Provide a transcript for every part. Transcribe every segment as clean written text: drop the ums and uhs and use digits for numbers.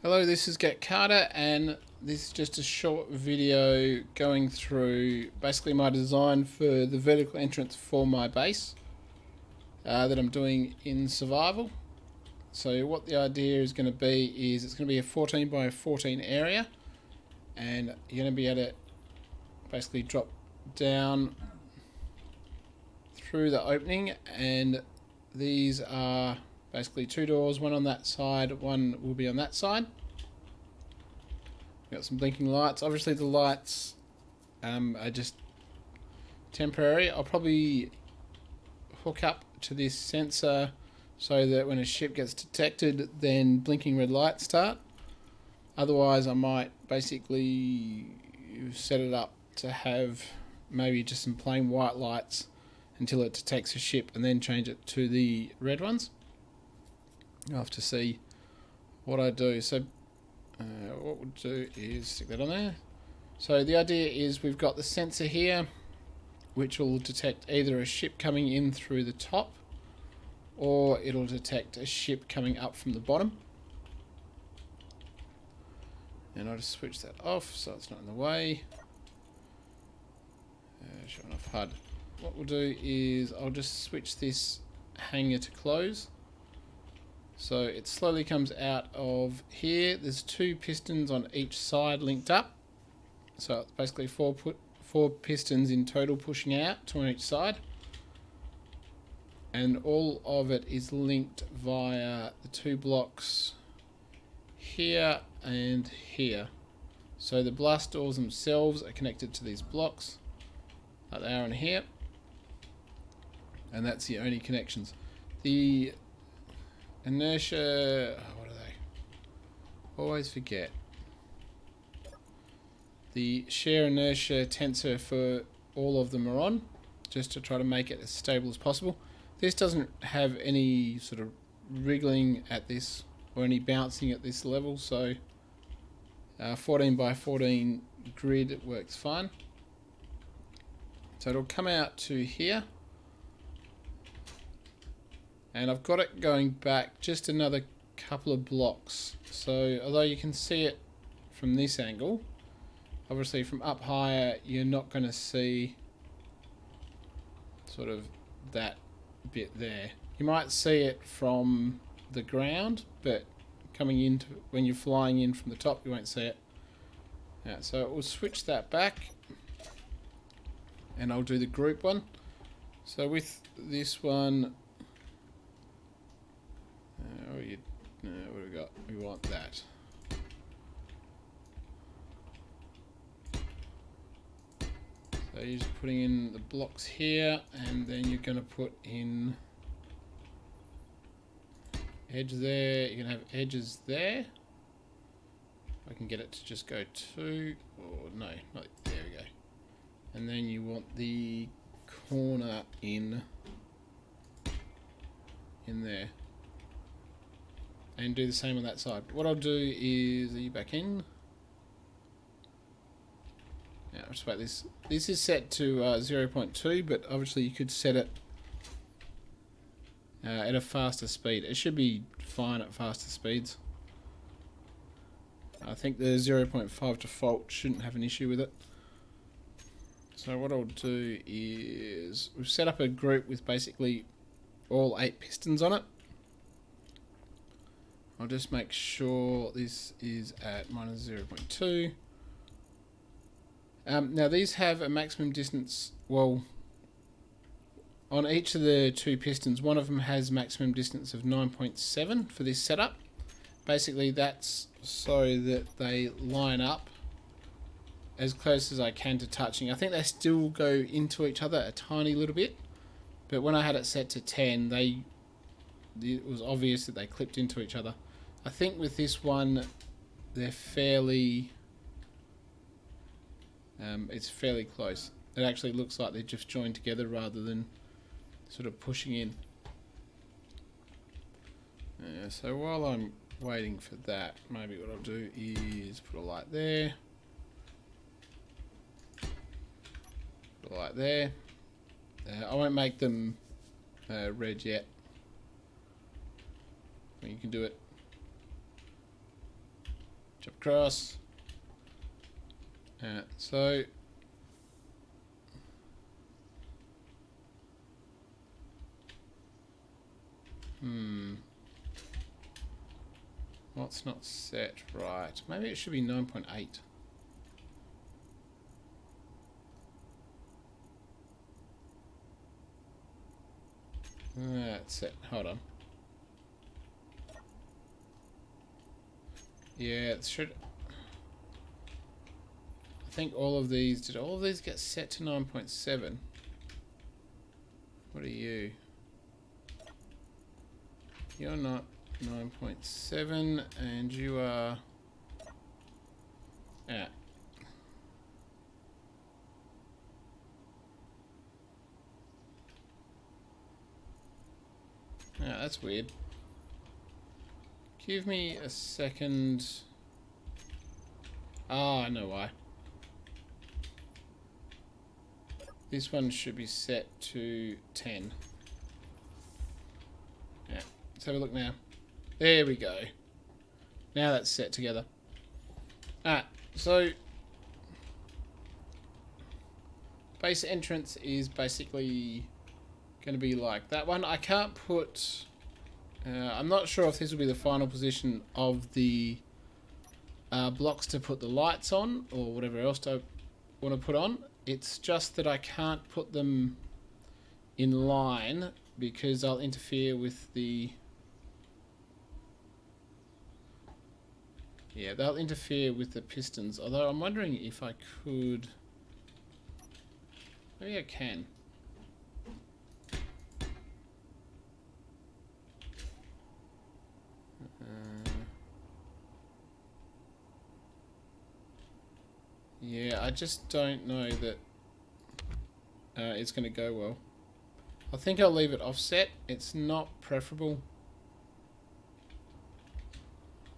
Hello, this is Get Carter, and this is just a short video going through basically my design for the vertical entrance for my base that I'm doing in survival. So what the idea is going to be is it's going to be a 14 by 14 area, and you're going to be able to basically drop down through the opening, and these are basically two doors, one on that side, one will be on that side. Got some blinking lights. Obviously the lights are just temporary. I'll probably hook up to this sensor so that when a ship gets detected, then blinking red lights start. Otherwise I might basically set it up to have maybe just some plain white lights until it detects a ship, and then change it to the red ones. I'll have to see what I do. So what we'll do is stick that on there. So the idea is we've got the sensor here, which will detect either a ship coming in through the top, or it'll detect a ship coming up from the bottom. And I'll just switch that off so it's not in the way. Showing off HUD. What we'll do is I'll just switch this hanger to close. So it slowly comes out of here. There's two pistons on each side linked up. So it's basically four pistons in total pushing out, two on each side. And all of it is linked via the two blocks here and here. So the blast doors themselves are connected to these blocks, like they are in here. And that's the only connections. The inertia, what are they? Always forget. The shear inertia tensor for all of them are on, just to try to make it as stable as possible. This doesn't have any sort of wriggling at this or any bouncing at this level, so 14 by 14 grid works fine. So it'll come out to here. And I've got it going back just another couple of blocks. So although you can see it from this angle, obviously from up higher you're not going to see sort of that bit there. You might see it from the ground, but coming into when you're flying in from the top you won't see it. Yeah, so we'll switch that back and I'll do the group one. So with this one, what do we got? We want that. So you're just putting in the blocks here, and then you're going to put in edge there. You're going to have edges there. I can get it to just go to, or no, not there we go. And then you want the corner in there. And do the same on that side. What I'll do is, are you back in? Yeah, I'll just wait this. This is set to 0.2, but obviously you could set it at a faster speed. It should be fine at faster speeds. I think the 0.5 default shouldn't have an issue with it. So what I'll do is, we've set up a group with basically all 8 pistons on it. I'll just make sure this is at minus 0.2. Now these have a maximum distance, well, on each of the two pistons, one of them has maximum distance of 9.7 for this setup. Basically that's so that they line up as close as I can to touching. I think they still go into each other a tiny little bit, but when I had it set to 10, it was obvious that they clipped into each other. I think with this one, they're fairly, it's fairly close. It actually looks like they're just joined together rather than sort of pushing in. So while I'm waiting for that, maybe what I'll do is put a light there, put a light there. I won't make them red yet. You can do it Jump across. So what's not set right? Maybe it should be 9.8. That's it. Hold on. Yeah, it should. I think all of these. Did all of these get set to 9.7? What are you? You're not 9.7, and you are. Yeah. Yeah, that's weird. Give me a second. Ah, I know why. This one should be set to 10. Yeah, let's have a look now. There we go. Now that's set together. Alright, so base entrance is basically going to be like that one. I can't put... I'm not sure if this will be the final position of the blocks to put the lights on or whatever else I want to put on. It's just that I can't put them in line because I'll interfere with the... Yeah, they'll interfere with the pistons. Although I'm wondering if I could... Maybe I can. Yeah, I just don't know that it's going to go well. I think I'll leave it offset. It's not preferable.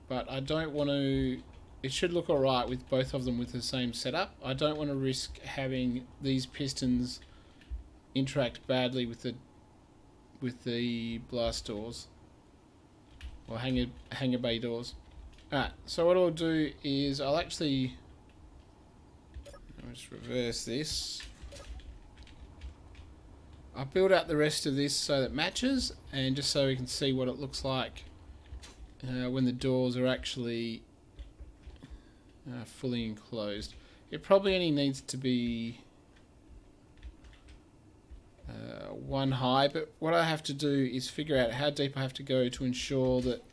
But I don't want to... It should look alright with both of them with the same setup. I don't want to risk having these pistons interact badly with the blast doors. Or hangar bay doors. Alright, so what I'll do is I'll actually... I'll just reverse this. I'll build out the rest of this so that it matches, and just so we can see what it looks like when the doors are actually fully enclosed. It probably only needs to be one high, but what I have to do is figure out how deep I have to go to ensure that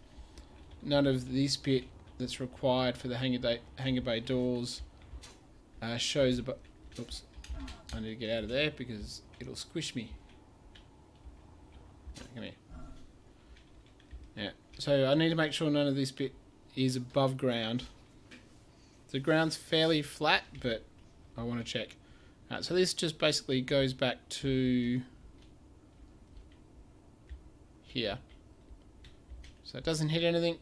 none of this bit that's required for the hangar bay doors shows about... Oops, I need to get out of there because it'll squish me. Come here. Yeah, so I need to make sure none of this bit is above ground. The ground's fairly flat, but I want to check. So this just basically goes back to here. So it doesn't hit anything.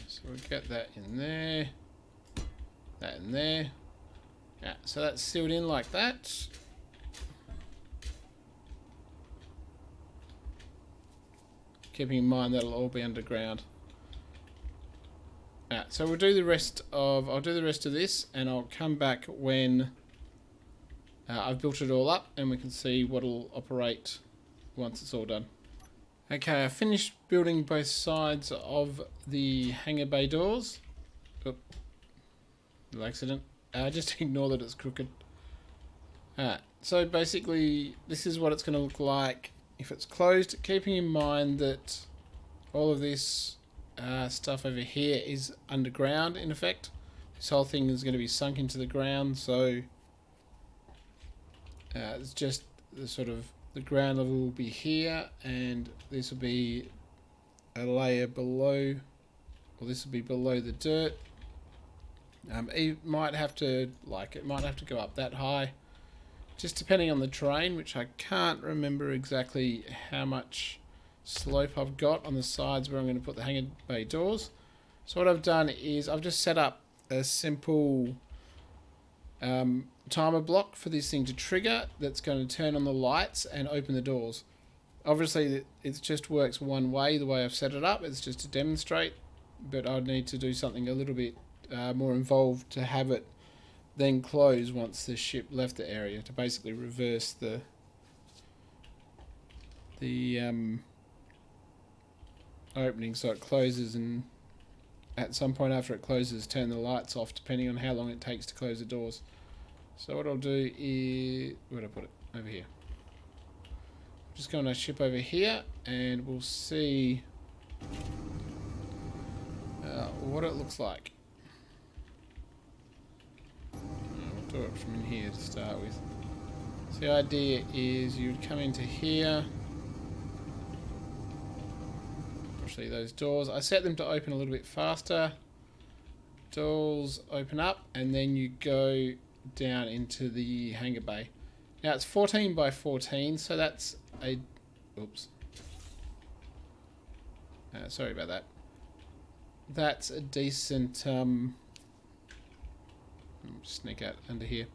So we'll get that in there. That in there. Yeah, so that's sealed in like that. Keeping in mind that'll all be underground. So we'll do the rest of... I'll do the rest of this, and I'll come back when I've built it all up, and we can see what'll operate once it's all done. Okay, I finished building both sides of the hangar bay doors. Oop. Little accident. Just ignore that it's crooked. So basically, this is what it's going to look like if it's closed, keeping in mind that all of this stuff over here is underground, in effect. This whole thing is going to be sunk into the ground, so it's just the sort of... The ground level will be here, and this will be a layer below, or this will be below the dirt. It might have to go up that high, just depending on the terrain, which I can't remember exactly how much slope I've got on the sides where I'm going to put the hangar bay doors. So what I've done is I've just set up a simple timer block for this thing to trigger that's going to turn on the lights and open the doors. Obviously, it just works one way, the way I've set it up. It's just to demonstrate, but I'd need to do something a little bit more involved to have it then close once the ship left the area, to basically reverse the opening so it closes, and at some point after it closes turn the lights off depending on how long it takes to close the doors. So what I'll do is, where did I put it? Over here. Just go on our ship over here and we'll see what it looks like. We'll do it from in here to start with. So the idea is you'd come into here. I'll show you those doors. I set them to open a little bit faster. Doors open up and then you go down into the hangar bay. Now it's 14 by 14, so that's a... Oops. Sorry about that. That's a decent... sneak out under here.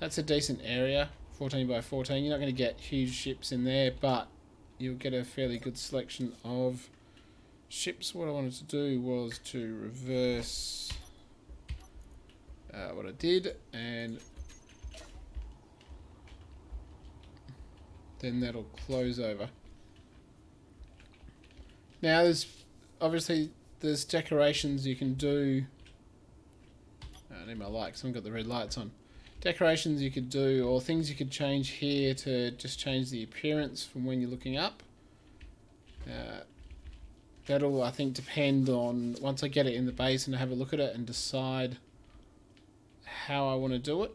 That's a decent area, 14 by 14. You're not going to get huge ships in there, but you'll get a fairly good selection of ships. What I wanted to do was to reverse what I did, and then that'll close over. Now there's decorations you can do. I need my light because I haven't got the red lights on. Decorations you could do, or things you could change here to just change the appearance from when you're looking up. That'll, I think, depend on, once I get it in the base and have a look at it and decide how I want to do it.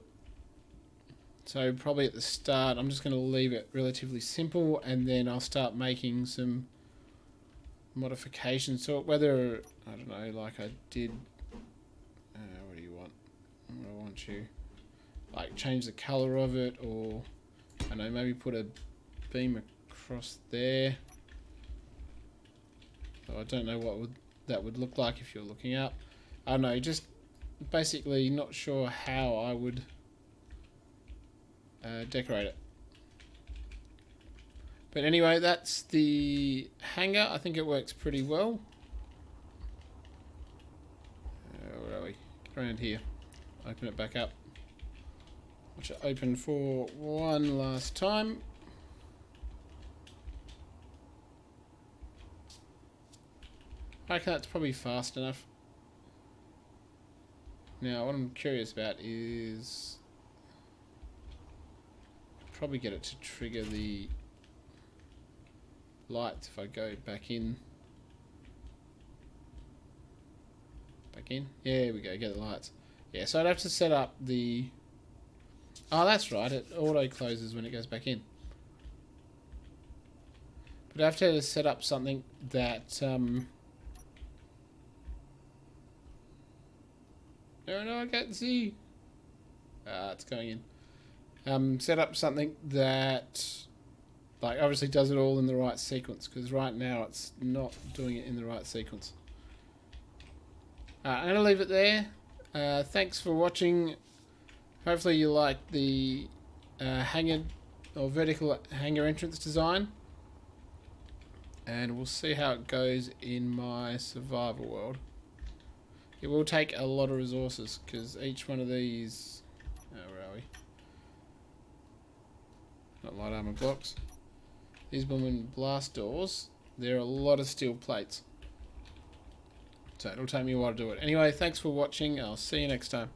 So probably at the start I'm just going to leave it relatively simple, and then I'll start making some modifications to it, whether, I don't know, like I did, what do you want? I want you, like, change the colour of it, or, I don't know, maybe put a beam across there. So I don't know what that would look like if you're looking up. I don't know, just basically not sure how I would decorate it. But anyway, that's the hangar. I think it works pretty well. Where are we? Get around here. Open it back up. Watch it open for one last time. I reckon that's probably fast enough. Now, what I'm curious about is probably get it to trigger the lights if I go back in. Back in? Yeah, there we go, get the lights. Yeah, so I'd have to set up the... Oh, that's right, it auto closes when it goes back in. But I have to set up something that... No, I can't see. It's going in. Set up something that, like, obviously does it all in the right sequence, because right now it's not doing it in the right sequence. I'm going to leave it there. Thanks for watching. Hopefully you like the hangar or vertical hangar entrance design, and we'll see how it goes in my survival world. It will take a lot of resources, because each one of these... where are we? Not light armor blocks. These women blast doors. There are a lot of steel plates. So it'll take me a while to do it. Anyway, thanks for watching. I'll see you next time.